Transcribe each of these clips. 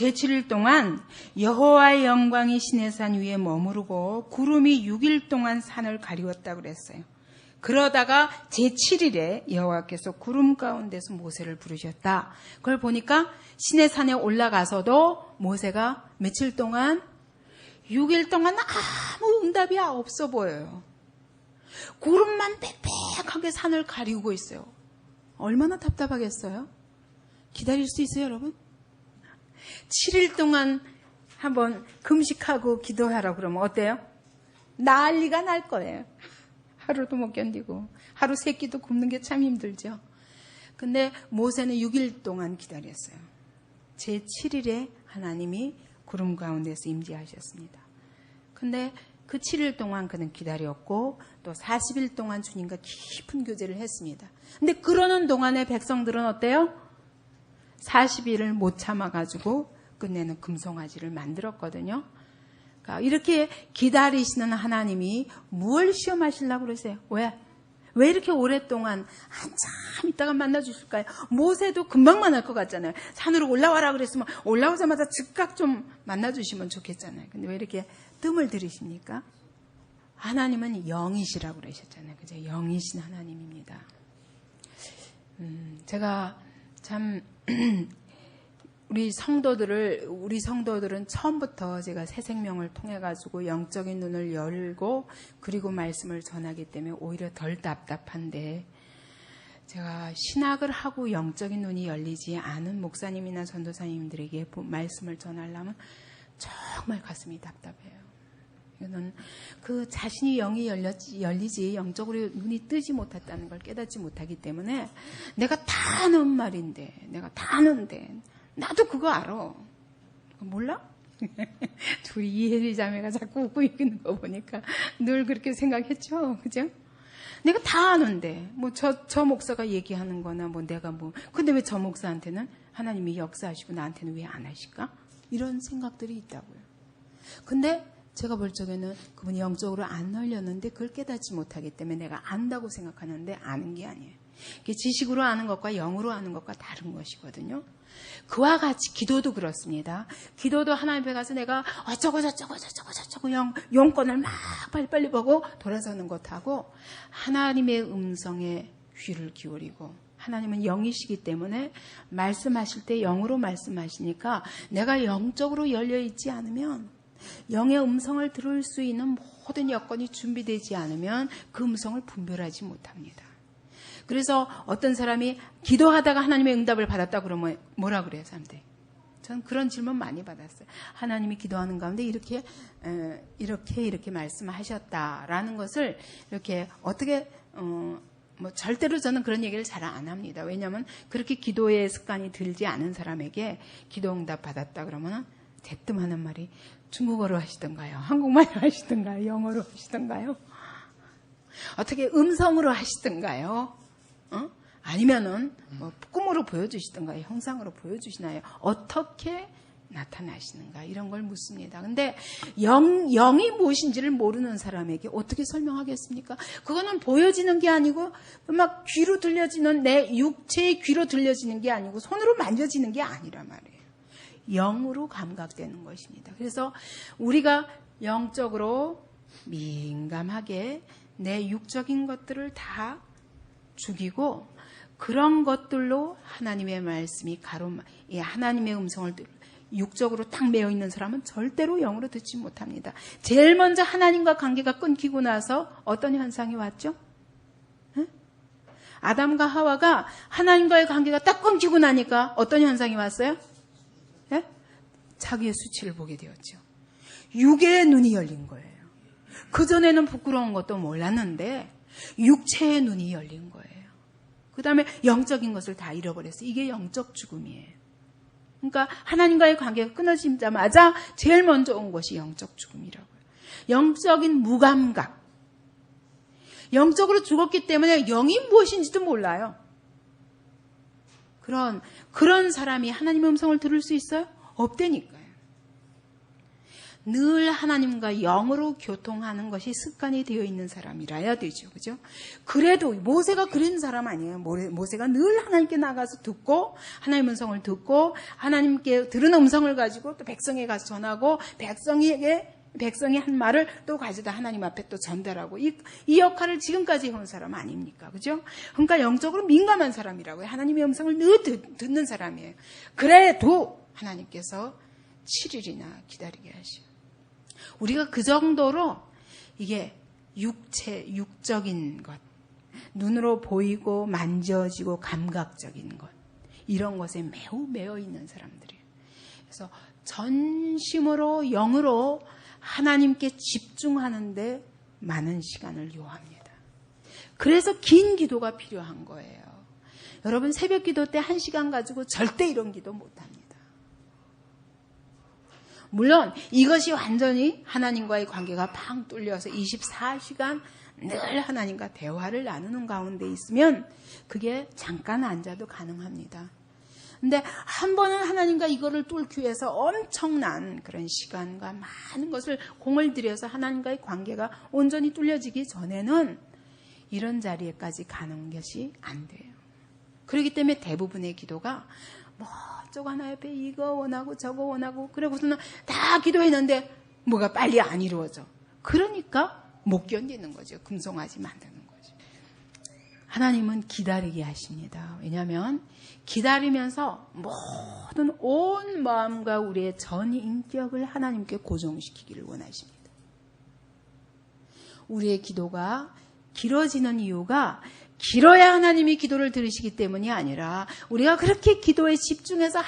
제7일 동안 여호와의 영광이 시내산 위에 머무르고 구름이 6일 동안 산을 가리웠다고 그랬어요. 그러다가 제7일에 여호와께서 구름 가운데서 모세를 부르셨다. 그걸 보니까 시내산에 올라가서도 모세가 며칠 동안 6일 동안 아무 응답이 없어 보여요. 구름만 빽빽하게 산을 가리우고 있어요. 얼마나 답답하겠어요? 기다릴 수 있어요, 여러분? 7일 동안 한번 금식하고 기도하라고 그러면 어때요? 난리가 날 거예요. 하루도 못 견디고 하루 세 끼도 굶는 게 참 힘들죠. 근데 모세는 6일 동안 기다렸어요. 제7일에 하나님이 구름 가운데서 임재하셨습니다. 근데 그 7일 동안 그는 기다렸고 또 40일 동안 주님과 깊은 교제를 했습니다. 근데 그러는 동안에 백성들은 어때요? 40일을 못 참아가지고 끝내는 금송아지를 만들었거든요. 그러니까 이렇게 기다리시는 하나님이 뭘 시험하시려고 그러세요? 왜? 왜 이렇게 오랫동안 한참 있다가 만나주실까요? 모세도 금방 만날 것 같잖아요. 산으로 올라와라 그랬으면 올라오자마자 즉각 좀 만나주시면 좋겠잖아요. 근데 왜 이렇게 뜸을 들이십니까? 하나님은 영이시라고 그러셨잖아요. 그죠? 영이신 하나님입니다. 제가 참 우리 성도들은 처음부터 제가 새 생명을 통해 가지고 영적인 눈을 열고 그리고 말씀을 전하기 때문에 오히려 덜 답답한데, 제가 신학을 하고 영적인 눈이 열리지 않은 목사님이나 전도사님들에게 말씀을 전하려면 정말 가슴이 답답해요. 이거는 그 자신이 영이 열리지 영적으로 눈이 뜨지 못했다는 걸 깨닫지 못하기 때문에, 내가 다 아는 말인데, 내가 다 아는데 나도 그거 알아. 몰라? 둘이 이혜리 자매가 자꾸 웃고 있는 거 보니까 늘 그렇게 생각했죠. 그죠? 내가 다 아는데, 뭐 저 목사가 얘기하는 거나 뭐 내가 뭐, 근데 왜 저 목사한테는 하나님이 역사하시고 나한테는 왜 안 하실까? 이런 생각들이 있다고요. 근데 제가 볼 적에는 그분이 영적으로 안 열렸는데 그걸 깨닫지 못하기 때문에 내가 안다고 생각하는데 아는 게 아니에요. 이게 지식으로 아는 것과 영으로 아는 것과 다른 것이거든요. 그와 같이 기도도 그렇습니다. 기도도 하나님 앞에 가서 내가 어쩌고 저쩌고 용건을 막 빨리빨리 보고 돌아서는 것하고, 하나님의 음성에 귀를 기울이고, 하나님은 영이시기 때문에 말씀하실 때 영으로 말씀하시니까 내가 영적으로 열려있지 않으면, 영의 음성을 들을 수 있는 모든 여건이 준비되지 않으면 그 음성을 분별하지 못합니다. 그래서 어떤 사람이 기도하다가 하나님의 응답을 받았다 그러면 뭐라 그래요, 사람들이? 저는 그런 질문 많이 받았어요. 하나님이 기도하는 가운데 이렇게 말씀하셨다라는 것을 이렇게 어떻게 뭐 절대로 저는 그런 얘기를 잘 안 합니다. 왜냐하면 그렇게 기도의 습관이 들지 않은 사람에게 기도 응답 받았다 그러면 대뜸 하는 말이 중국어로 하시던가요? 한국말로 하시던가요? 영어로 하시던가요? 어떻게 음성으로 하시던가요? 아니면은 뭐 꿈으로 보여주시던가요? 형상으로 보여주시나요? 어떻게 나타나시는가? 이런 걸 묻습니다. 근데 영이 무엇인지를 모르는 사람에게 어떻게 설명하겠습니까? 그거는 보여지는 게 아니고 막 귀로 들려지는, 내 육체의 귀로 들려지는 게 아니고 손으로 만져지는 게 아니란 말이에요. 영으로 감각되는 것입니다. 그래서 우리가 영적으로 민감하게 내 육적인 것들을 다 죽이고, 그런 것들로 하나님의 말씀이 하나님의 음성을 육적으로 딱 매여 있는 사람은 절대로 영으로 듣지 못합니다. 제일 먼저 하나님과 관계가 끊기고 나서 어떤 현상이 왔죠? 응? 아담과 하와가 하나님과의 관계가 딱 끊기고 나니까 어떤 현상이 왔어요? 네? 자기의 수치를 보게 되었죠. 육의 눈이 열린 거예요. 그전에는 부끄러운 것도 몰랐는데 육체의 눈이 열린 거예요. 그 다음에 영적인 것을 다 잃어버렸어요. 이게 영적 죽음이에요. 그러니까 하나님과의 관계가 끊어지자마자 제일 먼저 온 것이 영적 죽음이라고요. 영적인 무감각. 영적으로 죽었기 때문에 영이 무엇인지도 몰라요. 그런 사람이 하나님의 음성을 들을 수 있어요? 없다니까요. 늘 하나님과 영으로 교통하는 것이 습관이 되어 있는 사람이라야 되죠. 그죠? 그래도 모세가 그런 사람 아니에요. 모세가 늘 하나님께 나가서 듣고 하나님의 음성을 듣고 하나님께 들은 음성을 가지고 또 백성에 가서 전하고 백성이 한 말을 또 가져다 하나님 앞에 또 전달하고 이 역할을 지금까지 해온 사람 아닙니까? 그죠? 그러니까 영적으로 민감한 사람이라고요. 하나님의 음성을 늘 듣는 사람이에요. 그래도 하나님께서 7일이나 기다리게 하시오. 우리가 그 정도로 이게 육적인 것, 눈으로 보이고 만져지고 감각적인 것, 이런 것에 매우 매여 있는 사람들이에요. 그래서 전심으로 영으로 하나님께 집중하는데 많은 시간을 요합니다. 그래서 긴 기도가 필요한 거예요. 여러분 새벽 기도 때 1시간 가지고 절대 이런 기도 못합니다. 물론 이것이 완전히 하나님과의 관계가 팡 뚫려서 24시간 늘 하나님과 대화를 나누는 가운데 있으면 그게 잠깐 앉아도 가능합니다. 근데 한 번은 하나님과 이거를 뚫기 위해서 엄청난 그런 시간과 많은 것을 공을 들여서 하나님과의 관계가 온전히 뚫려지기 전에는 이런 자리에까지 가는 것이 안 돼요. 그렇기 때문에 대부분의 기도가 뭐 저거 하나 옆에 이거 원하고 저거 원하고 그러고서는 다 기도했는데 뭐가 빨리 안 이루어져. 그러니까 못 견디는 거죠. 금송아지 만드는 거죠. 하나님은 기다리게 하십니다. 왜냐하면 기다리면서 모든 온 마음과 우리의 전 인격을 하나님께 고정시키기를 원하십니다. 우리의 기도가 길어지는 이유가 길어야 하나님이 기도를 들으시기 때문이 아니라 우리가 그렇게 기도에 집중해서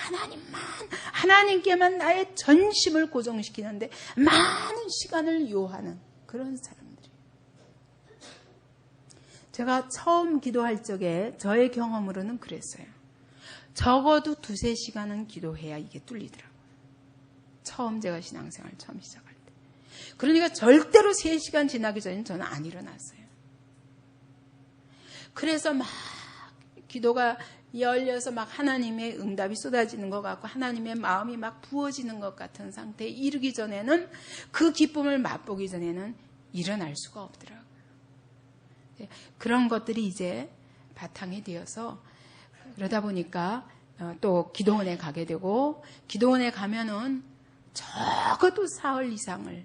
하나님께만 나의 전심을 고정시키는데 많은 시간을 요하는 그런 사람들이에요. 제가 처음 기도할 적에 저의 경험으로는 그랬어요. 적어도 2-3시간은 기도해야 이게 뚫리더라고요. 처음 제가 신앙생활 처음 시작할 때. 그러니까 절대로 3시간 지나기 전에 저는 안 일어났어요. 그래서 막 기도가 열려서 막 하나님의 응답이 쏟아지는 것 같고 하나님의 마음이 막 부어지는 것 같은 상태에 이르기 전에는 그 기쁨을 맛보기 전에는 일어날 수가 없더라고요. 그런 것들이 이제 바탕이 되어서 그러다 보니까 또 기도원에 가게 되고 기도원에 가면은 적어도 사흘 이상을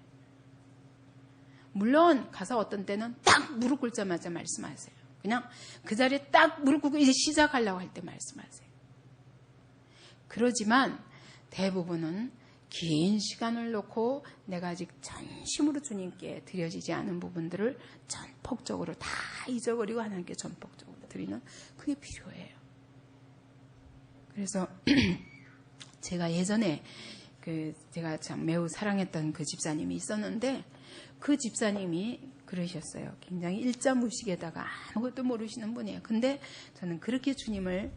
물론 가서 어떤 때는 딱 무릎 꿇자마자 말씀하세요. 그냥 그 자리에 딱 무릎 꿇고 이제 시작하려고 할 때 말씀하세요. 그러지만 대부분은 긴 시간을 놓고 내가 아직 전심으로 주님께 드려지지 않은 부분들을 전폭적으로 다 잊어버리고 하나님께 전폭적으로 드리는 그게 필요해요. 그래서 제가 예전에 제가 참 매우 사랑했던 그 집사님이 있었는데 그 집사님이 그러셨어요. 굉장히 일자무식에다가 아무것도 모르시는 분이에요. 근데 저는 그렇게 주님을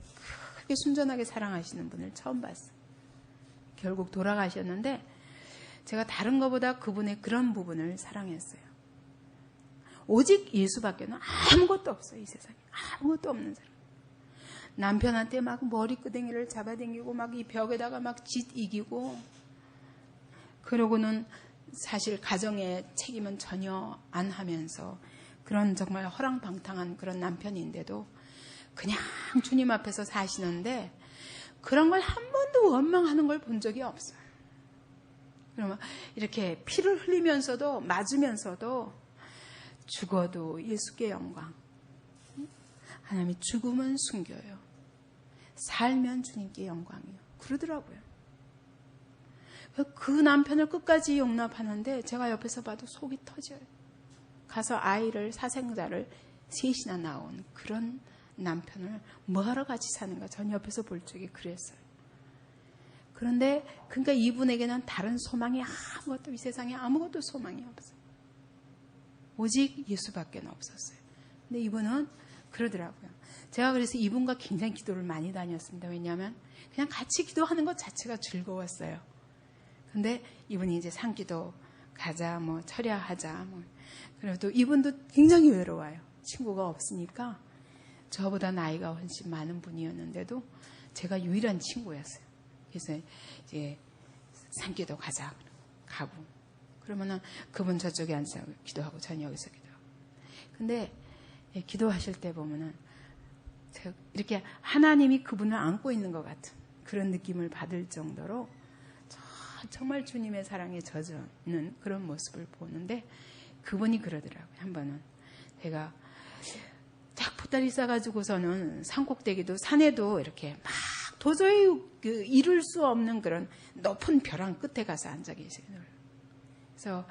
그렇게 순전하게 사랑하시는 분을 처음 봤어요. 결국 돌아가셨는데 제가 다른 것보다 그분의 그런 부분을 사랑했어요. 오직 예수밖에는 아무것도 없어요. 이 세상에. 아무것도 없는 사람. 남편한테 막 머리끄댕이를 잡아당기고 막 이 벽에다가 막 짓 이기고 그러고는 사실 가정의 책임은 전혀 안 하면서 그런 정말 허랑방탕한 그런 남편인데도 그냥 주님 앞에서 사시는데 그런 걸 한 번도 원망하는 걸 본 적이 없어요. 그러면 이렇게 피를 흘리면서도 맞으면서도 죽어도 예수께 영광. 하나님이 죽으면 숨겨요. 살면 주님께 영광이요. 그러더라고요. 그 남편을 끝까지 용납하는데 제가 옆에서 봐도 속이 터져요. 가서 아이를 사생자를 셋이나 낳은 그런 남편을 뭐하러 같이 사는가 전 옆에서 볼 적이 그랬어요. 그런데 그러니까 이분에게는 다른 소망이 아무것도 이 세상에 아무것도 소망이 없어요. 오직 예수밖에 없었어요. 근데 이분은 그러더라고요. 제가 그래서 이분과 굉장히 기도를 많이 다녔습니다. 왜냐하면 그냥 같이 기도하는 것 자체가 즐거웠어요. 근데 이분이 이제 산기도 가자, 뭐 철야하자, 뭐 그래도 이분도 굉장히 외로워요. 친구가 없으니까 저보다 나이가 훨씬 많은 분이었는데도 제가 유일한 친구였어요. 그래서 이제 산기도 가자 가고 그러면은 그분 저쪽에 앉아서 기도하고 저는 여기서 기도하고. 근데 기도하실 때 보면은 제가 이렇게 하나님이 그분을 안고 있는 것 같은 그런 느낌을 받을 정도로 정말 주님의 사랑에 젖어있는 그런 모습을 보는데 그분이 그러더라고요. 한 번은 제가 딱 보따리 싸가지고서는 산꼭대기도 산에도 이렇게 막 도저히 이룰 수 없는 그런 높은 벼랑 끝에 가서 앉아 계세요. 그래서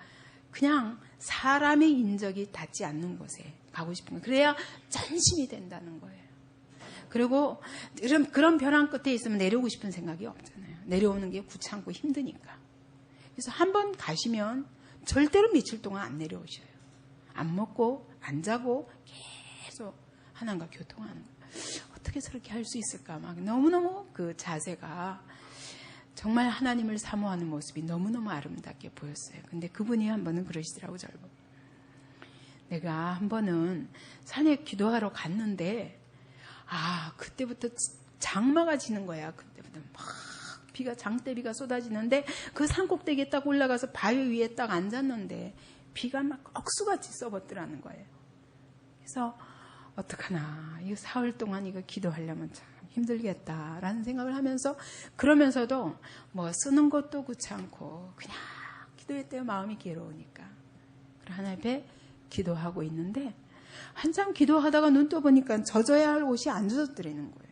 그냥 사람의 인적이 닿지 않는 곳에 가고 싶은 거예요. 그래야 전심이 된다는 거예요. 그리고 그런 벼랑 끝에 있으면 내려오고 싶은 생각이 없잖아요. 내려오는 게 귀찮고 힘드니까. 그래서 한번 가시면 절대로 며칠 동안 안 내려오셔요. 안 먹고 안 자고 계속 하나님과 교통하는 거예요. 어떻게 저렇게 할 수 있을까? 막 너무너무 그 자세가 정말 하나님을 사모하는 모습이 너무너무 아름답게 보였어요. 근데 그분이 한 번은 그러시더라고요. 저를 보고. 내가 한 번은 산에 기도하러 갔는데 그때부터 장마가 지는 거야. 그때부터 막 비가 장대비가 쏟아지는데 그 산꼭대기에 딱 올라가서 바위 위에 딱 앉았는데 비가 막 억수같이 써버더라는 거예요. 그래서 어떡하나 이거 사흘 동안 이거 기도하려면 참 힘들겠다라는 생각을 하면서 그러면서도 뭐 쓰는 것도 귀찮고 그냥 기도했대요. 마음이 괴로우니까. 그리고 하나님 앞에 기도하고 있는데 한참 기도하다가 눈 떠보니까 젖어야 할 옷이 안 젖어뜨리는 거예요.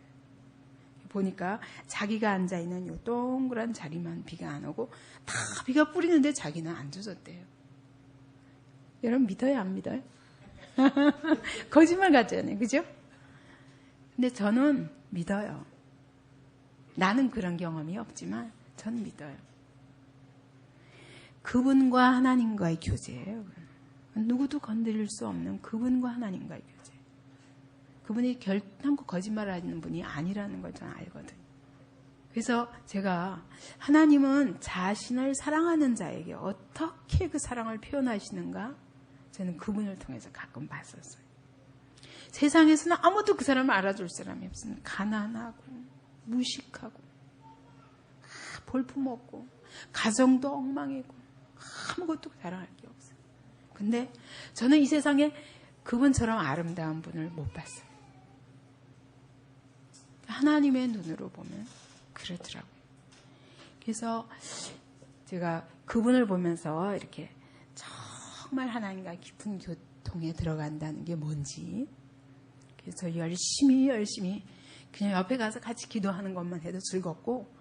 보니까 자기가 앉아있는 요 동그란 자리만 비가 안 오고 다 비가 뿌리는데 자기는 안 젖었대요. 여러분 믿어요? 안 믿어요? 거짓말 같잖아요. 그죠? 근데 저는 믿어요. 나는 그런 경험이 없지만 저는 믿어요. 그분과 하나님과의 교제예요. 누구도 건드릴 수 없는 그분과 하나님과의 교제. 그분이 결단코 거짓말을 하는 분이 아니라는 걸 저는 알거든요. 그래서 제가 하나님은 자신을 사랑하는 자에게 어떻게 그 사랑을 표현하시는가 저는 그분을 통해서 가끔 봤었어요. 세상에서는 아무도 그 사람을 알아줄 사람이 없습니다. 가난하고 무식하고 볼품없고 가정도 엉망이고 아무것도 자랑할 게 없어요. 근데 저는 이 세상에 그분처럼 아름다운 분을 못 봤어요. 하나님의 눈으로 보면 그렇더라고요. 그래서 제가 그분을 보면서 이렇게 정말 하나님과 깊은 교통에 들어간다는 게 뭔지 그래서 열심히 그냥 옆에 가서 같이 기도하는 것만 해도 즐겁고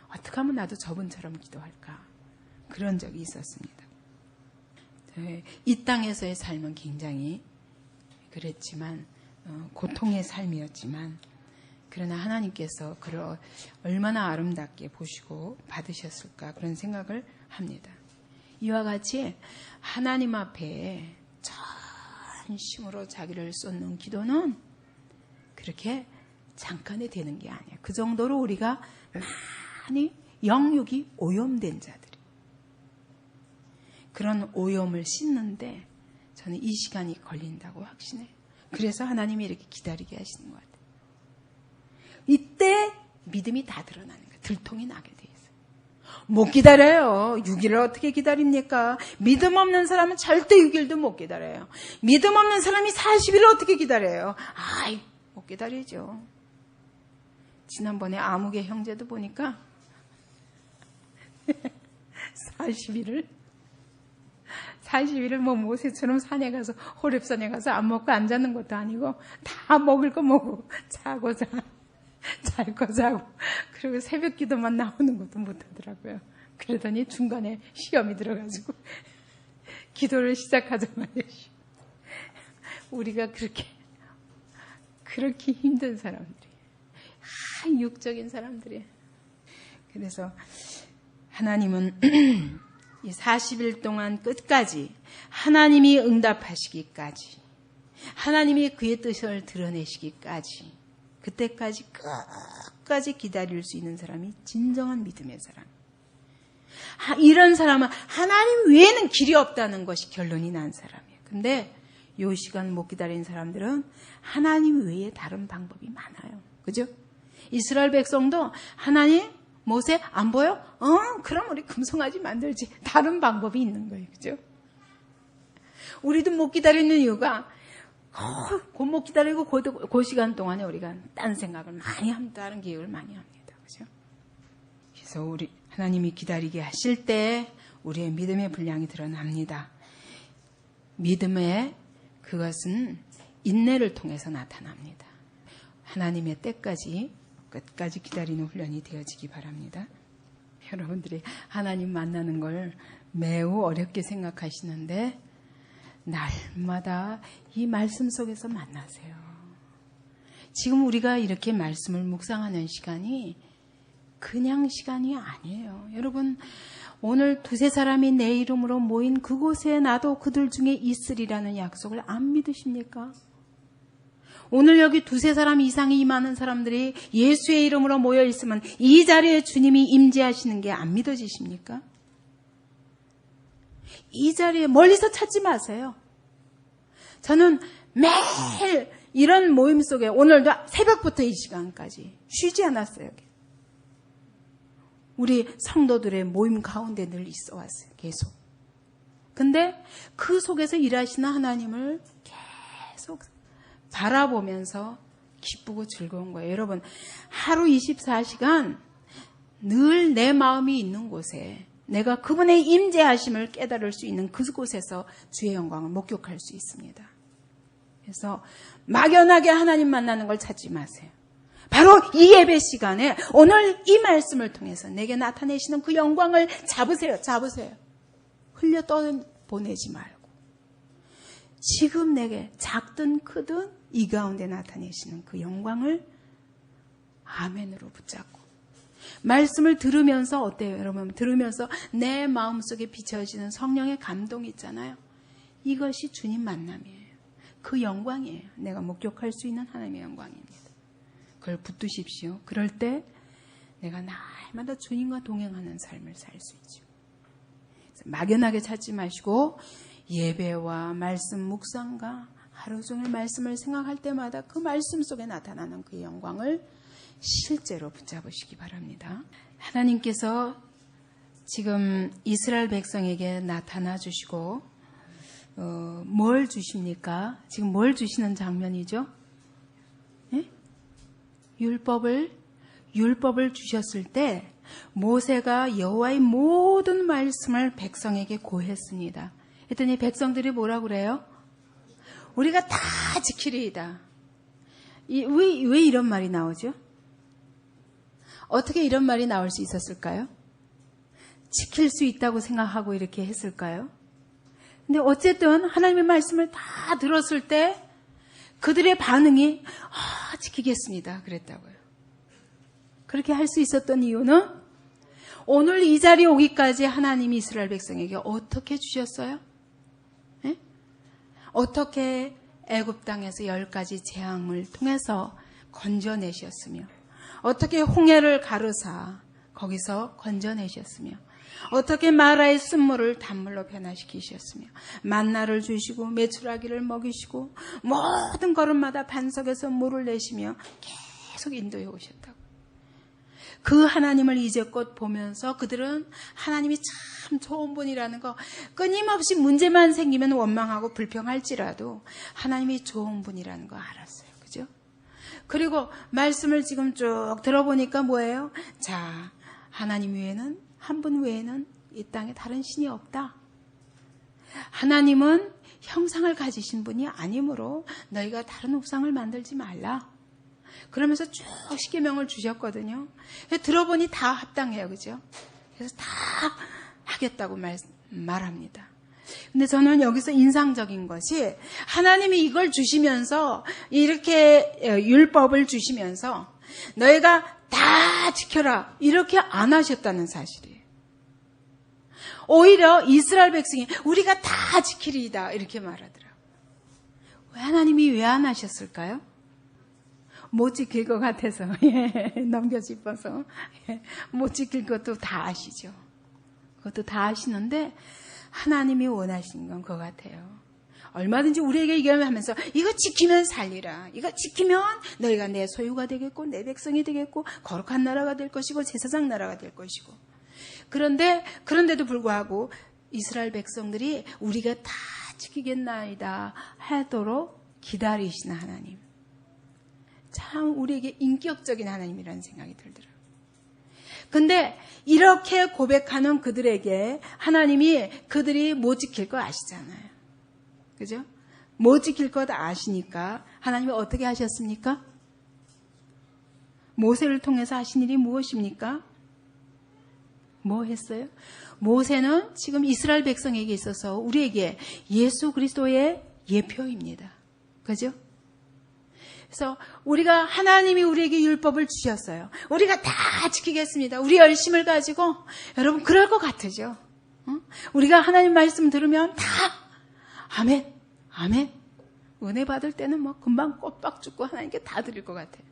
어떻게 하면 나도 저분처럼 기도할까 그런 적이 있었습니다. 이 땅에서의 삶은 굉장히 그랬지만 고통의 삶이었지만 그러나 하나님께서 그를 얼마나 아름답게 보시고 받으셨을까 그런 생각을 합니다. 이와 같이 하나님 앞에 전심으로 자기를 쏟는 기도는 그렇게 잠깐에 되는 게 아니에요. 그 정도로 우리가 많이 영육이 오염된 자들이 그런 오염을 씻는데 저는 이 시간이 걸린다고 확신해요. 그래서 하나님이 이렇게 기다리게 하시는 것 같아요. 이때 믿음이 다 드러나는 거예요. 들통이 나게 돼 있어요. 못 기다려요. 6일을 어떻게 기다립니까? 믿음 없는 사람은 절대 6일도 못 기다려요. 믿음 없는 사람이 40일을 어떻게 기다려요? 못 기다리죠. 지난번에 아무개 형제도 보니까 40일을 뭐 모세처럼 산에 가서 호렙산에 가서 안 먹고 안 자는 것도 아니고 다 먹을 거 먹고 자고 잘 거 자고 그리고 새벽 기도만 나오는 것도 못하더라고요. 그러더니 중간에 시험이 들어가지고 기도를 시작하자마자 우리가 그렇게 힘든 사람들이 육적인 사람들이 그래서 하나님은 이 40일 동안 끝까지 하나님이 응답하시기까지 하나님이 그의 뜻을 드러내시기까지 그때까지 끝까지 기다릴 수 있는 사람이 진정한 믿음의 사람. 이런 사람은 하나님 외에는 길이 없다는 것이 결론이 난 사람이에요. 근데 이 시간 못 기다리는 사람들은 하나님 외에 다른 방법이 많아요. 그죠? 이스라엘 백성도 하나님 모세 안 보여? 그럼 우리 금송아지 만들지. 다른 방법이 있는 거예요. 그죠? 우리도 못 기다리는 이유가 곧 못 기다리고 그 시간 동안에 우리가 딴 생각을 많이 합니다. 다른 계획을 많이 합니다. 그죠? 그래서 우리 하나님이 기다리게 하실 때 우리의 믿음의 분량이 드러납니다. 믿음의 그것은 인내를 통해서 나타납니다. 하나님의 때까지 끝까지 기다리는 훈련이 되어지기 바랍니다. 여러분들이 하나님 만나는 걸 매우 어렵게 생각하시는데 날마다 이 말씀 속에서 만나세요. 지금 우리가 이렇게 말씀을 묵상하는 시간이 그냥 시간이 아니에요. 여러분, 오늘 두세 사람이 내 이름으로 모인 그곳에 나도 그들 중에 있으리라는 약속을 안 믿으십니까? 오늘 여기 두세 사람 이상이 임하는 사람들이 예수의 이름으로 모여 있으면 이 자리에 주님이 임재하시는 게 안 믿어지십니까? 이 자리에 멀리서 찾지 마세요. 저는 매일 이런 모임 속에 오늘도 새벽부터 이 시간까지 쉬지 않았어요. 우리 성도들의 모임 가운데 늘 있어 왔어요. 계속. 근데 그 속에서 일하시는 하나님을 계속 바라보면서 기쁘고 즐거운 거예요. 여러분, 하루 24시간 늘 내 마음이 있는 곳에 내가 그분의 임재하심을 깨달을 수 있는 그곳에서 주의 영광을 목격할 수 있습니다. 그래서 막연하게 하나님 만나는 걸 찾지 마세요. 바로 이 예배 시간에 오늘 이 말씀을 통해서 내게 나타내시는 그 영광을 잡으세요. 흘려 떠보내지 말고 지금 내게 작든 크든 이 가운데 나타내시는 그 영광을 아멘으로 붙잡고 말씀을 들으면서 어때요? 여러분, 들으면서 내 마음속에 비춰지는 성령의 감동이 있잖아요. 이것이 주님 만남이에요. 그 영광이에요. 내가 목격할 수 있는 하나님의 영광입니다. 그걸 붙드십시오. 그럴 때 내가 날마다 주님과 동행하는 삶을 살 수 있죠. 막연하게 찾지 마시고 예배와 말씀 묵상과 하루 종일 말씀을 생각할 때마다 그 말씀 속에 나타나는 그 영광을 실제로 붙잡으시기 바랍니다. 하나님께서 지금 이스라엘 백성에게 나타나 주시고 뭘 주십니까? 지금 뭘 주시는 장면이죠? 예? 율법을 주셨을 때 모세가 여호와의 모든 말씀을 백성에게 고했습니다. 했더니 백성들이 뭐라 그래요? 우리가 다 지키리이다. 왜 이런 말이 나오죠? 어떻게 이런 말이 나올 수 있었을까요? 지킬 수 있다고 생각하고 이렇게 했을까요? 근데 어쨌든 하나님의 말씀을 다 들었을 때 그들의 반응이 지키겠습니다. 그랬다고요. 그렇게 할 수 있었던 이유는 오늘 이 자리에 오기까지 하나님이 이스라엘 백성에게 어떻게 주셨어요? 네? 어떻게 애굽 땅에서 10가지 재앙을 통해서 건져내셨으며 어떻게 홍해를 가르사 거기서 건져내셨으며 어떻게 마라의 쓴물을 단물로 변화시키셨으며 만나를 주시고 메추라기를 먹이시고 모든 걸음마다 반석에서 물을 내시며 계속 인도해 오셨다고. 그 하나님을 이제껏 보면서 그들은 하나님이 참 좋은 분이라는 거 끊임없이 문제만 생기면 원망하고 불평할지라도 하나님이 좋은 분이라는 거 알았어요. 그죠? 그리고 말씀을 지금 쭉 들어보니까 뭐예요? 자, 하나님 외에는 한 분 외에는 이 땅에 다른 신이 없다. 하나님은 형상을 가지신 분이 아니므로 너희가 다른 우상을 만들지 말라. 그러면서 쭉 십계명을 주셨거든요. 들어보니 다 합당해요. 그죠? 그래서 다 하겠다고 말합니다. 근데 저는 여기서 인상적인 것이 하나님이 이걸 주시면서 이렇게 율법을 주시면서 너희가 다 지켜라 이렇게 안 하셨다는 사실이에요. 오히려 이스라엘 백성이 우리가 다 지키리이다 이렇게 말하더라고요. 왜 하나님이 왜 안 하셨을까요? 못 지킬 것 같아서 넘겨짚어서 못 지킬 것도 다 아시죠. 그것도 다 아시는데 하나님이 원하시는 건 그거 같아요. 얼마든지 우리에게 얘기하면서 이거 지키면 살리라. 이거 지키면 너희가 내 소유가 되겠고 내 백성이 되겠고 거룩한 나라가 될 것이고 제사장 나라가 될 것이고. 그런데도 불구하고 이스라엘 백성들이 우리가 다 지키겠나이다 하도록 기다리시는 하나님. 참 우리에게 인격적인 하나님이라는 생각이 들더라고요. 근데 이렇게 고백하는 그들에게 하나님이 그들이 못 지킬 거 아시잖아요. 그죠? 못 지킬 것 아시니까 하나님이 어떻게 하셨습니까? 모세를 통해서 하신 일이 무엇입니까? 뭐 했어요? 모세는 지금 이스라엘 백성에게 있어서 우리에게 예수 그리스도의 예표입니다. 그죠? 그래서 우리가 하나님이 우리에게 율법을 주셨어요. 우리가 다 지키겠습니다. 우리 열심을 가지고 여러분 그럴 것 같으죠? 우리가 하나님 말씀 들으면 다 아멘, 아멘. 은혜 받을 때는 뭐 금방 꽃박 죽고 하나님께 다 드릴 것 같아요.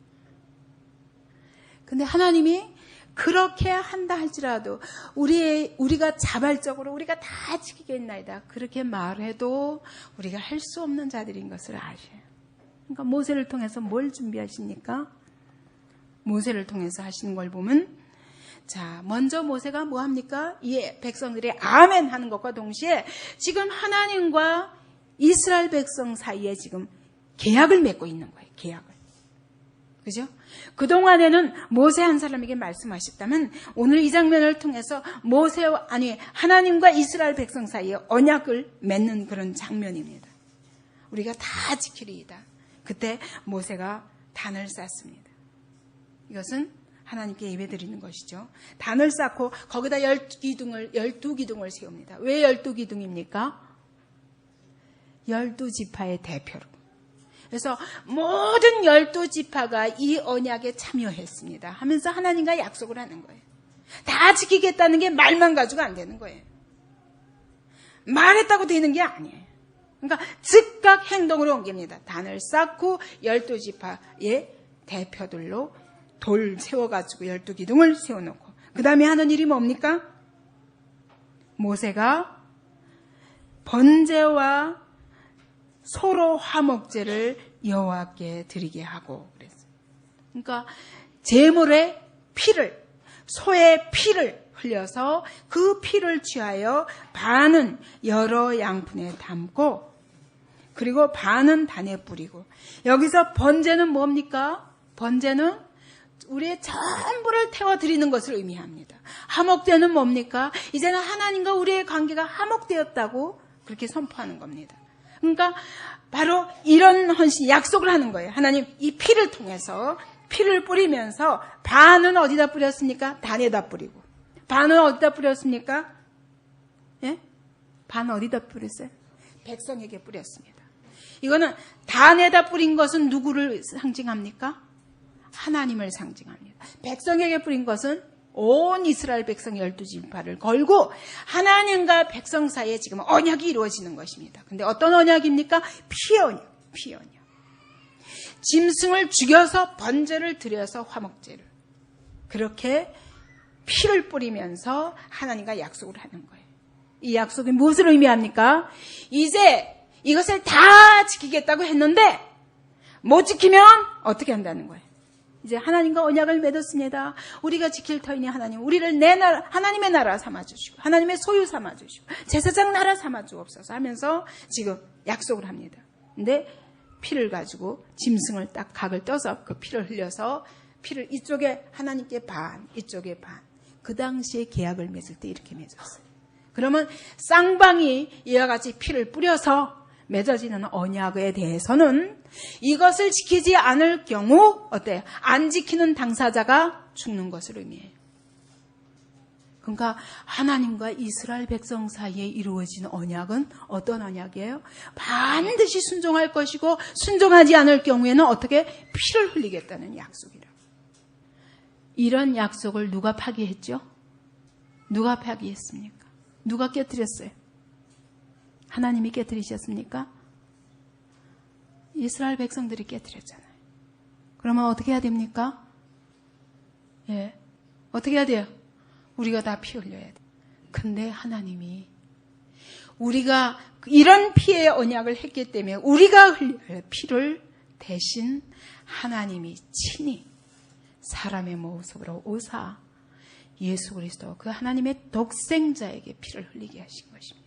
근데 하나님이 그렇게 한다 할지라도 우리가 자발적으로 우리가 다 지키겠나이다. 그렇게 말해도 우리가 할 수 없는 자들인 것을 아셔요. 그러니까 모세를 통해서 뭘 준비하십니까? 모세를 통해서 하시는 걸 보면 자, 먼저 모세가 뭐 합니까? 이 백성들이 아멘 하는 것과 동시에 지금 하나님과 이스라엘 백성 사이에 지금 계약을 맺고 있는 거예요. 계약을. 그죠? 그동안에는 모세 한 사람에게 말씀하셨다면 오늘 이 장면을 통해서 하나님과 이스라엘 백성 사이에 언약을 맺는 그런 장면입니다. 우리가 다 지키리이다. 그때 모세가 단을 쌓습니다. 이것은 하나님께 예배드리는 것이죠. 단을 쌓고 거기다 12기둥을 세웁니다. 왜 12기둥입니까? 12지파의 대표로. 그래서 모든 12지파가 이 언약에 참여했습니다. 하면서 하나님과 약속을 하는 거예요. 다 지키겠다는 게 말만 가지고 안 되는 거예요. 말했다고 되는 게 아니에요. 그러니까 즉각 행동으로 옮깁니다. 단을 쌓고 12지파의 대표들로 돌 세워가지고 12기둥을 세워놓고 그 다음에 하는 일이 뭡니까? 모세가 번제와 소로 화목제를 여호와께 드리게 하고 그랬어요. 그러니까 제물의 피를, 소의 피를 흘려서 그 피를 취하여 반은 여러 양푼에 담고 그리고 반은 단에 뿌리고 여기서 번제는 뭡니까? 번제는 우리의 전부를 태워드리는 것을 의미합니다. 화목제는 뭡니까? 이제는 하나님과 우리의 관계가 화목되었다고 그렇게 선포하는 겁니다. 그러니까 바로 이런 헌신, 약속을 하는 거예요. 하나님 이 피를 통해서 피를 뿌리면서 반은 어디다 뿌렸습니까? 단에다 뿌리고 반은 어디다 뿌렸습니까? 예? 반 어디다 뿌렸어요? 백성에게 뿌렸습니다. 이거는 단에다 뿌린 것은 누구를 상징합니까? 하나님을 상징합니다. 백성에게 뿌린 것은 온 이스라엘 백성 12지파를 걸고 하나님과 백성 사이에 지금 언약이 이루어지는 것입니다. 근데 어떤 언약입니까? 피 언약. 짐승을 죽여서 번제를 드려서 화목제를. 그렇게 피를 뿌리면서 하나님과 약속을 하는 거예요. 이 약속이 무엇을 의미합니까? 이제 이것을 다 지키겠다고 했는데 못 지키면 어떻게 한다는 거예요? 이제 하나님과 언약을 맺었습니다. 우리가 지킬 터이니 하나님, 우리를 내 나라, 하나님의 나라 삼아주시고 하나님의 소유 삼아주시고 제사장 나라 삼아주옵소서 하면서 지금 약속을 합니다. 근데 피를 가지고 짐승을 딱 각을 떠서 그 피를 흘려서 피를 이쪽에 하나님께 반, 이쪽에 반. 그 당시에 계약을 맺을 때 이렇게 맺었어요. 그러면 쌍방이 이와 같이 피를 뿌려서 맺어지는 언약에 대해서는 이것을 지키지 않을 경우 어때요? 안 지키는 당사자가 죽는 것을 의미해요. 그러니까 하나님과 이스라엘 백성 사이에 이루어진 언약은 어떤 언약이에요? 반드시 순종할 것이고 순종하지 않을 경우에는 어떻게? 피를 흘리겠다는 약속이라. 이런 약속을 누가 파기했죠? 누가 파기했습니까? 누가 깨뜨렸어요? 하나님이 깨뜨리셨습니까? 이스라엘 백성들이 깨뜨렸잖아요. 그러면 어떻게 해야 됩니까? 예, 어떻게 해야 돼요? 우리가 다 피 흘려야 돼. 근데 하나님이 우리가 이런 피의 언약을 했기 때문에 우리가 흘릴 피를 대신 하나님이 친히 사람의 모습으로 오사 예수 그리스도 그 하나님의 독생자에게 피를 흘리게 하신 것입니다.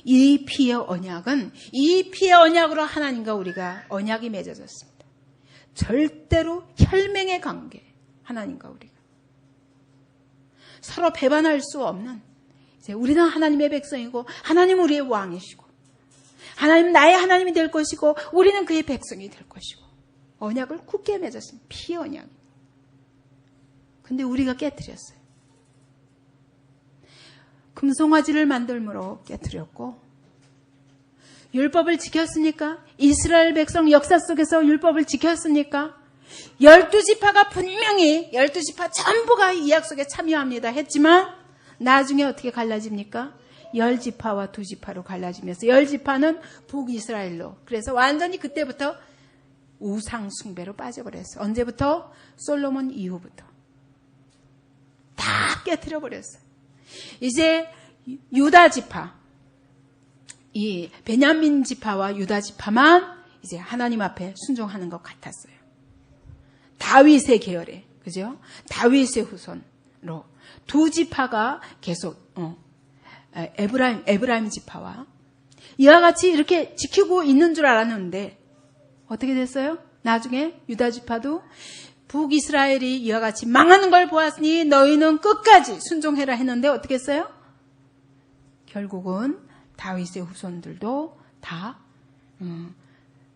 이 피의 언약으로 하나님과 우리가 언약이 맺어졌습니다. 절대로 혈맹의 관계, 하나님과 우리가 서로 배반할 수 없는, 이제 우리는 하나님의 백성이고 하나님 우리의 왕이시고 하나님 나의 하나님이 될 것이고 우리는 그의 백성이 될 것이고 언약을 굳게 맺었습니다. 피의 언약. 근데 우리가 깨뜨렸어요. 금송아지를 만들므로 깨뜨렸고, 율법을 지켰습니까? 이스라엘 백성 역사 속에서 율법을 지켰습니까? 12지파가 분명히 12지파 전부가 이 약속에 참여합니다 했지만 나중에 어떻게 갈라집니까? 10지파와 2지파로 갈라지면서 10지파는 북이스라엘로, 그래서 완전히 그때부터 우상 숭배로 빠져버렸어요. 언제부터? 솔로몬 이후부터 다 깨트려 버렸어요. 이제 유다 지파, 이 베냐민 지파와 유다 지파만 이제 하나님 앞에 순종하는 것 같았어요. 다윗의 계열에, 그죠? 다윗의 후손으로 두 지파가 계속 에브라임 지파와 이와 같이 이렇게 지키고 있는 줄 알았는데 어떻게 됐어요? 나중에 유다 지파도 북이스라엘이 이와 같이 망하는 걸 보았으니 너희는 끝까지 순종해라 했는데 어떻게 했어요? 결국은 다윗의 후손들도 다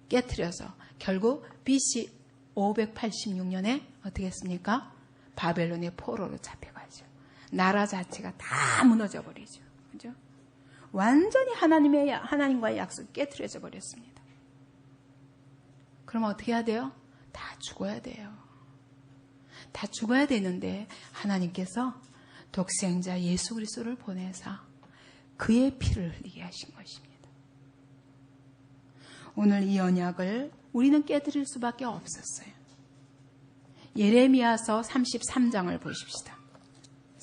깨트려서 결국 BC 586년에 어떻게 했습니까? 바벨론의 포로로 잡혀가죠. 나라 자체가 다 무너져 버리죠. 그죠? 완전히 하나님과의 약속이 깨트려져 버렸습니다. 그럼 어떻게 해야 돼요? 다 죽어야 돼요. 다 죽어야 되는데 하나님께서 독생자 예수 그리스도를 보내사 그의 피를 흘리게 하신 것입니다. 오늘 이 언약을 우리는 깨뜨릴 수밖에 없었어요. 예레미야서 33장을 보십시다.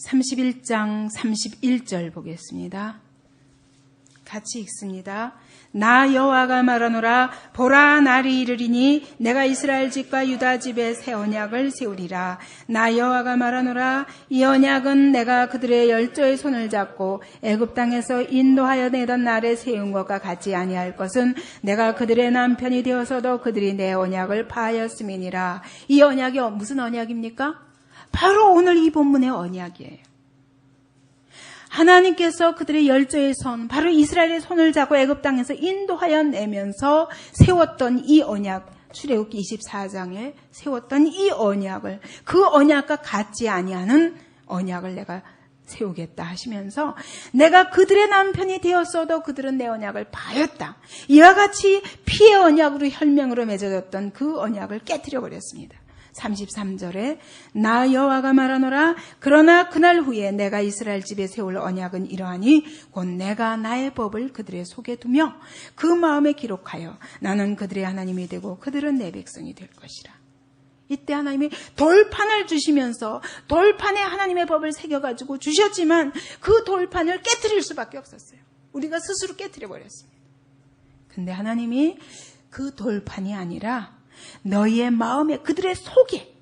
31장 31절 보겠습니다. 같이 읽습니다. 나 여호와가 말하노라. 보라, 날이 이르리니 내가 이스라엘 집과 유다 집에 새 언약을 세우리라. 나 여호와가 말하노라. 이 언약은 내가 그들의 열조의 손을 잡고 애굽 땅에서 인도하여 내던 날에 세운 것과 같지 아니할 것은 내가 그들의 남편이 되어서도 그들이 내 언약을 파하였음이니라. 이 언약이 무슨 언약입니까? 바로 오늘 이 본문의 언약이에요. 하나님께서 그들의 열조의 손, 바로 이스라엘의 손을 잡고 애굽 땅에서 인도하여 내면서 세웠던 이 언약, 출애굽기 24장에 세웠던 이 언약을, 그 언약과 같지 아니하는 언약을 내가 세우겠다 하시면서 내가 그들의 남편이 되었어도 그들은 내 언약을 파였다. 이와 같이 피의 언약으로 혈맹으로 맺어졌던 그 언약을 깨뜨려 버렸습니다. 33절에 나 여호와가 말하노라. 그러나 그날 후에 내가 이스라엘 집에 세울 언약은 이러하니 곧 내가 나의 법을 그들의 속에 두며 그 마음에 기록하여 나는 그들의 하나님이 되고 그들은 내 백성이 될 것이라. 이때 하나님이 돌판을 주시면서 돌판에 하나님의 법을 새겨가지고 주셨지만 그 돌판을 깨트릴 수밖에 없었어요. 우리가 스스로 깨트려 버렸습니다. 근데 하나님이 그 돌판이 아니라 너희의 마음에, 그들의 속에,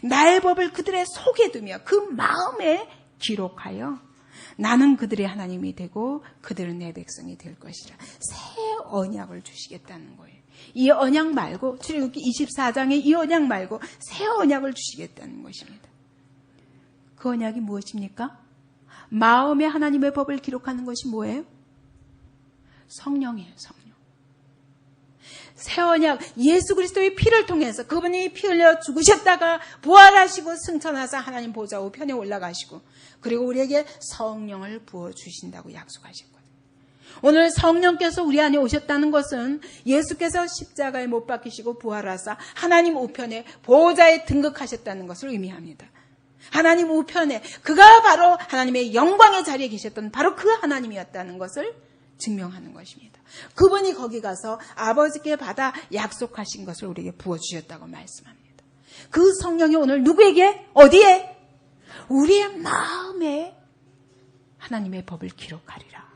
나의 법을 그들의 속에 두며 그 마음에 기록하여 나는 그들의 하나님이 되고 그들은 내 백성이 될 것이라. 새 언약을 주시겠다는 거예요. 이 언약 말고, 출애굽기 24장의 이 언약 말고 새 언약을 주시겠다는 것입니다. 그 언약이 무엇입니까? 마음에 하나님의 법을 기록하는 것이 뭐예요? 성령이에요, 성령. 새 언약, 예수 그리스도의 피를 통해서 그분이 피 흘려 죽으셨다가 부활하시고 승천하사 하나님 보좌 우편에 올라가시고 그리고 우리에게 성령을 부어주신다고 약속하셨거든요. 오늘 성령께서 우리 안에 오셨다는 것은 예수께서 십자가에 못 박히시고 부활하사 하나님 우편에 보좌에 등극하셨다는 것을 의미합니다. 하나님 우편에 그가 바로 하나님의 영광의 자리에 계셨던 바로 그 하나님이었다는 것을 증명하는 것입니다. 그분이 거기 가서 아버지께 받아 약속하신 것을 우리에게 부어주셨다고 말씀합니다. 그 성령이 오늘 누구에게? 어디에? 우리의 마음에 하나님의 법을 기록하리라.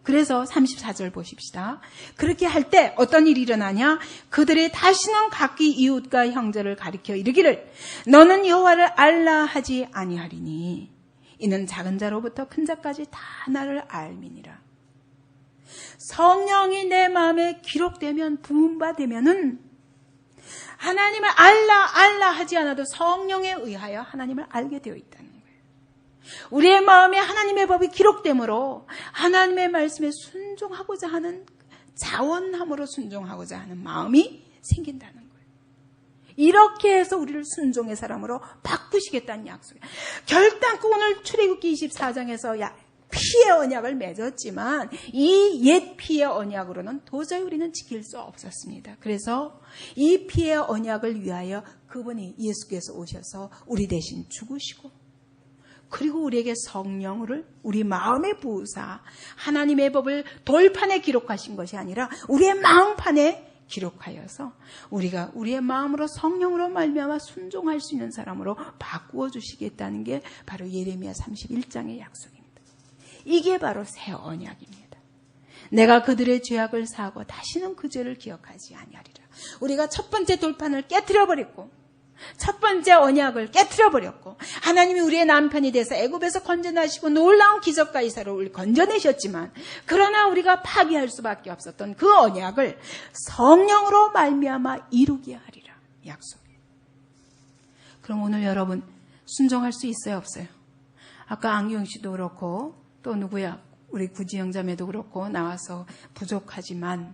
그래서 34절 보십시다. 그렇게 할 때 어떤 일이 일어나냐? 그들이 다시는 각기 이웃과 형제를 가리켜 이르기를 너는 여호와를 알라 하지 아니하리니 이는 작은 자로부터 큰 자까지 다 나를 알미니라. 성령이 내 마음에 기록되면, 부음받으면은 하나님을 알라 하지 않아도 성령에 의하여 하나님을 알게 되어 있다는 거예요. 우리의 마음에 하나님의 법이 기록되므로 하나님의 말씀에 순종하고자 하는, 자원함으로 순종하고자 하는 마음이 생긴다는 거예요. 이렇게 해서 우리를 순종의 사람으로 바꾸시겠다는 약속이에요. 결단코 오늘 출애굽기 24장에서 피의 언약을 맺었지만 이 옛 피의 언약으로는 도저히 우리는 지킬 수 없었습니다. 그래서 이 피의 언약을 위하여 그분이, 예수께서 오셔서 우리 대신 죽으시고, 그리고 우리에게 성령을 우리 마음에 부으사 하나님의 법을 돌판에 기록하신 것이 아니라 우리의 마음판에 기록하여서 우리가 우리의 마음으로 성령으로 말미암아 순종할 수 있는 사람으로 바꾸어 주시겠다는 게 바로 예레미야 31장의 약속입니다. 이게 바로 새 언약입니다. 내가 그들의 죄악을 사하고 다시는 그 죄를 기억하지 아니하리라. 우리가 첫 번째 돌판을 깨트려버렸고, 첫 번째 언약을 깨트려버렸고, 하나님이 우리의 남편이 돼서 애굽에서 건져내시고 놀라운 기적과 이사로 우리를 건져내셨지만, 그러나 우리가 파기할 수밖에 없었던 그 언약을 성령으로 말미암아 이루게 하리라. 약속이에요. 그럼 오늘 여러분 순종할 수 있어요, 없어요? 아까 안기영 씨도 그렇고 또 누구야? 우리 구지영 자매도 그렇고 나와서 부족하지만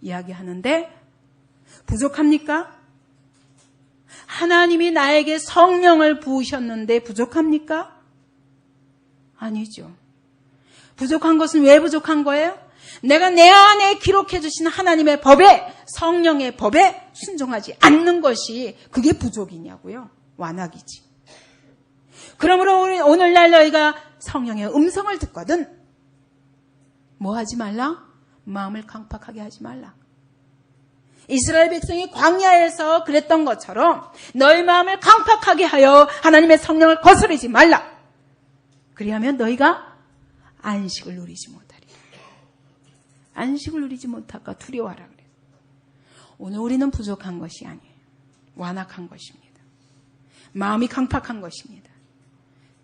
이야기하는데, 부족합니까? 하나님이 나에게 성령을 부으셨는데 부족합니까? 아니죠. 부족한 것은 왜 부족한 거예요? 내가 내 안에 기록해 주신 하나님의 법에, 성령의 법에 순종하지 않는 것이, 그게 부족이냐고요? 완악이지. 그러므로 오늘날 너희가 성령의 음성을 듣거든 뭐 하지 말라? 마음을 강팍하게 하지 말라. 이스라엘 백성이 광야에서 그랬던 것처럼 너희 마음을 강팍하게 하여 하나님의 성령을 거스르지 말라. 그리하면 너희가 안식을 누리지 못하리. 안식을 누리지 못할까 두려워하라 그래요. 오늘 우리는 부족한 것이 아니에요. 완악한 것입니다. 마음이 강팍한 것입니다.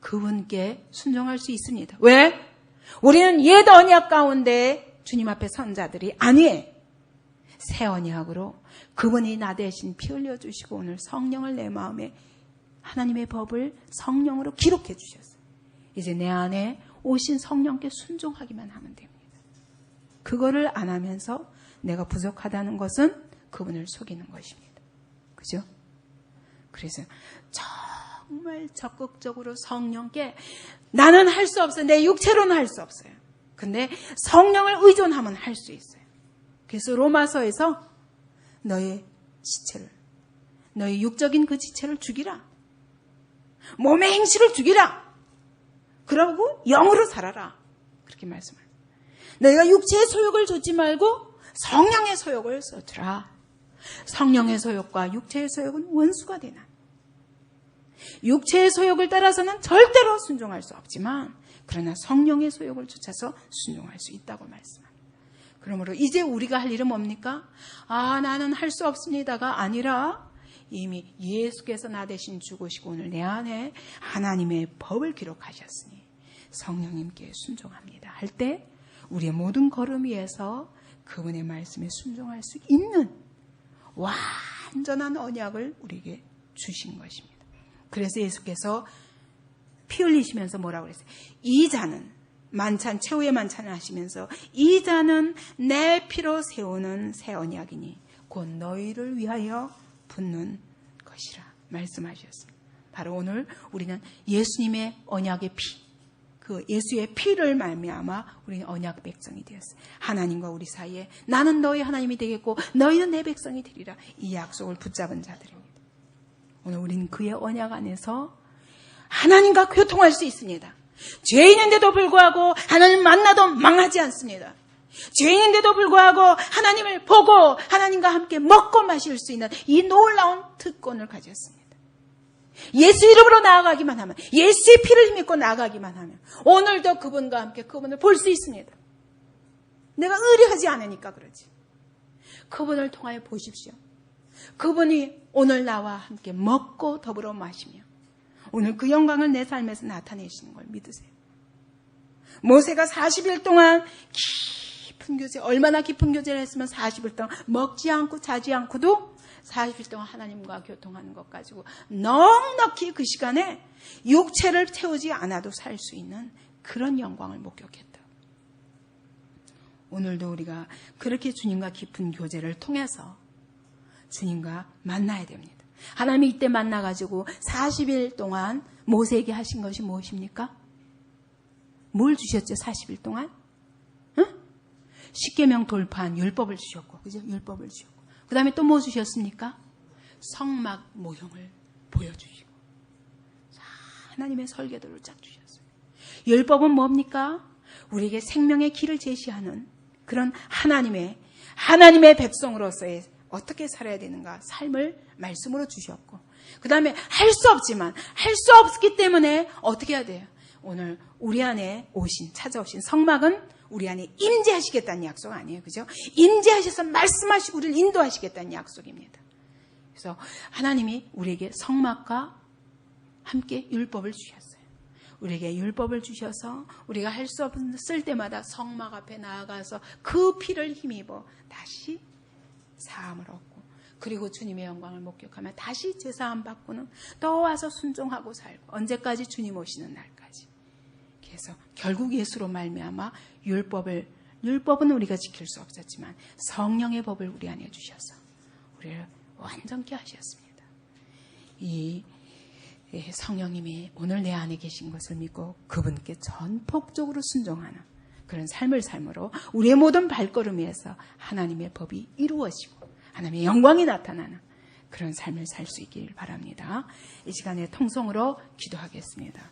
그분께 순종할 수 있습니다. 왜? 우리는 옛 언약 가운데 주님 앞에 선 자들이 아니에요. 새 언약으로 그분이 나 대신 피 흘려주시고 오늘 성령을 내 마음에, 하나님의 법을 성령으로 기록해 주셨어요. 이제 내 안에 오신 성령께 순종하기만 하면 됩니다. 그거를 안 하면서 내가 부족하다는 것은 그분을 속이는 것입니다. 그죠? 그래서 정말 적극적으로 성령께, 나는 할 수 없어요. 내 육체로는 할 수 없어요. 근데 성령을 의존하면 할 수 있어요. 그래서 로마서에서 너의 지체를, 너의 육적인 그 지체를 죽이라. 몸의 행실을 죽이라. 그러고 영으로 살아라. 그렇게 말씀합니다. 너희가 육체의 소욕을 좇지 말고 성령의 소욕을 좇으라. 성령의 소욕과 육체의 소욕은 원수가 되나. 육체의 소욕을 따라서는 절대로 순종할 수 없지만, 그러나 성령의 소욕을 쫓아서 순종할 수 있다고 말씀합니다. 그러므로 이제 우리가 할 일은 뭡니까? 나는 할 수 없습니다가 아니라 이미 예수께서 나 대신 죽으시고 오늘 내 안에 하나님의 법을 기록하셨으니 성령님께 순종합니다 할 때 우리의 모든 걸음 위에서 그분의 말씀에 순종할 수 있는 완전한 언약을 우리에게 주신 것입니다. 그래서 예수께서 피 흘리시면서 뭐라고 그랬어요? 이 잔은, 만찬, 최후의 만찬을 하시면서 이 잔은 내 피로 세우는 새 언약이니 곧 너희를 위하여 붓는 것이라 말씀하셨습니다. 바로 오늘 우리는 예수님의 언약의 피, 그 예수의 피를 말미암아 우리는 언약 백성이 되었어요. 하나님과 우리 사이에 나는 너희 하나님이 되겠고 너희는 내 백성이 되리라. 이 약속을 붙잡은 자들입니다. 오늘 우리는 그의 언약 안에서 하나님과 교통할 수 있습니다. 죄인인데도 불구하고 하나님 만나도 망하지 않습니다. 죄인인데도 불구하고 하나님을 보고 하나님과 함께 먹고 마실 수 있는 이 놀라운 특권을 가졌습니다. 예수 이름으로 나아가기만 하면, 예수의 피를 힘입고 나아가기만 하면 오늘도 그분과 함께 그분을 볼 수 있습니다. 내가 의뢰하지 않으니까 그러지. 그분을 통하여 보십시오. 그분이 오늘 나와 함께 먹고 더불어 마시며 오늘 그 영광을 내 삶에서 나타내시는 걸 믿으세요. 모세가 40일 동안 깊은 교제, 얼마나 깊은 교제를 했으면 40일 동안 먹지 않고 자지 않고도 40일 동안 하나님과 교통하는 것 가지고 넉넉히 그 시간에 육체를 채우지 않아도 살 수 있는 그런 영광을 목격했다. 오늘도 우리가 그렇게 주님과 깊은 교제를 통해서 주님과 만나야 됩니다. 하나님이 이때 만나가지고 40일 동안 모세에게 하신 것이 무엇입니까? 뭘 주셨죠? 40일 동안? 응? 십계명 돌파한 율법을 주셨고, 그죠? 율법을 주셨고. 그 다음에 또 뭐 주셨습니까? 성막 모형을 보여주시고. 하나님의 설계도를 쫙 주셨어요. 율법은 뭡니까? 우리에게 생명의 길을 제시하는 그런 하나님의 백성으로서의 어떻게 살아야 되는가 삶을 말씀으로 주셨고, 그 다음에 할 수 없지만 할 수 없기 때문에 어떻게 해야 돼요? 오늘 우리 안에 찾아오신 성막은 우리 안에 임재하시겠다는 약속 아니에요, 그죠? 임재하셔서 말씀하시고 우리를 인도하시겠다는 약속입니다. 그래서 하나님이 우리에게 성막과 함께 율법을 주셨어요. 우리에게 율법을 주셔서 우리가 할 수 없을 때마다 성막 앞에 나아가서 그 피를 힘입어 다시 사함을 얻고, 그리고 주님의 영광을 목격하며 다시 제사함 받고는 또 와서 순종하고 살고, 언제까지? 주님 오시는 날까지. 그래서 결국 예수로 말미암아 율법은 우리가 지킬 수 없었지만 성령의 법을 우리 안에 주셔서 우리를 완전케 하셨습니다. 이 성령님이 오늘 내 안에 계신 것을 믿고 그분께 전폭적으로 순종하는 그런 삶을 삶으로 우리의 모든 발걸음에서 하나님의 법이 이루어지고 하나님의 영광이 나타나는 그런 삶을 살 수 있기를 바랍니다. 이 시간에 통성으로 기도하겠습니다.